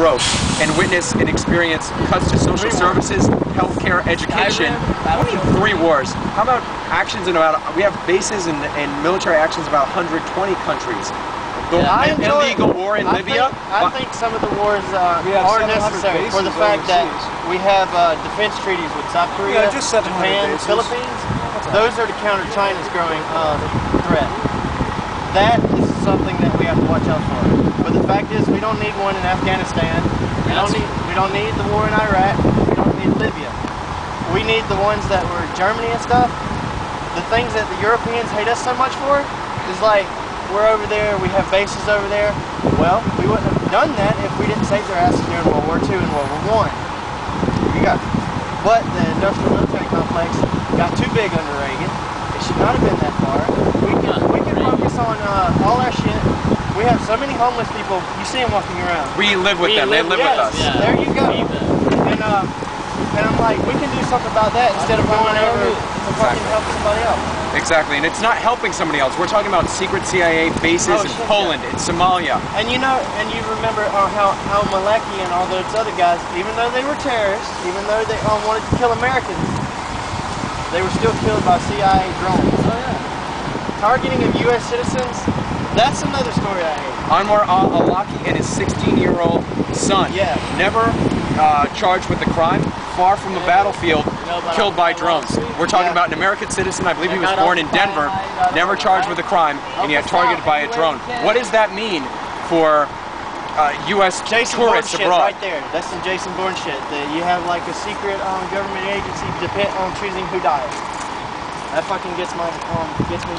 broke and witness and experience cuts to social services, healthcare, education. We need 3 wars. How about actions in about, we have bases and military actions in about 120 countries. The illegal war in Libya? I think some of the wars are necessary for the fact that we have defense treaties with South Korea, Japan, Philippines. Those are to counter China's growing threat. That is something that we have to watch out for. But the fact is, we don't need one in Afghanistan. We don't need the war in Iraq. We don't need Libya. We need the ones that were Germany and stuff. The things that the Europeans hate us so much for is like, we're over there, we have bases over there. Well, we wouldn't have done that if we didn't save their asses during World War II and World War I. But the industrial military complex got too big under Reagan. It should not have been that far. We can focus on all our shit. We have so many homeless people. You see them walking around. We live with them. They live with us. Yeah. There you go. And I'm like, we can do something about that instead of going over to fucking help somebody else. Exactly, and it's not helping somebody else. We're talking about secret CIA bases in Poland, in Somalia. And you know, and you remember how Maleki and all those other guys, even though they were terrorists, even though they wanted to kill Americans, they were still killed by CIA drones. Oh yeah. Targeting of U.S. citizens, that's another story I hate. Anwar al-Awlaki and his 16-year-old son, never charged with the crime, far from the battlefield, killed by drones. We're talking about an American citizen, I believe he was born in Denver, never charged with a crime, and yet targeted by a drone. What does that mean for U.S. tourists abroad? Right there. That's some Jason Bourne shit. You have like a secret government agency depend on choosing who dies. That fucking gets me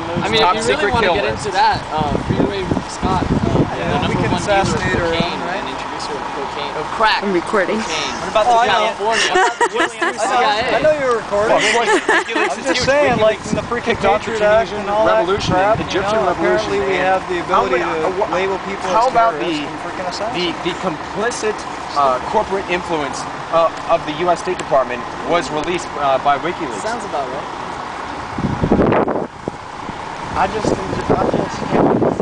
moving. I mean, if you really want to get into that, Freeway Scott, the number one dealer of cocaine and introducer of cocaine, of crack. I'm recording. What about California? I know you're recording. I'm just saying, like in the freaking Patriot Act and all that crap, Egyptian revolution. Apparently we have the ability to label people as terrorists and freaking assassins. The complicit corporate influence of the U.S. State Department was released by WikiLeaks. Sounds about right. I just can't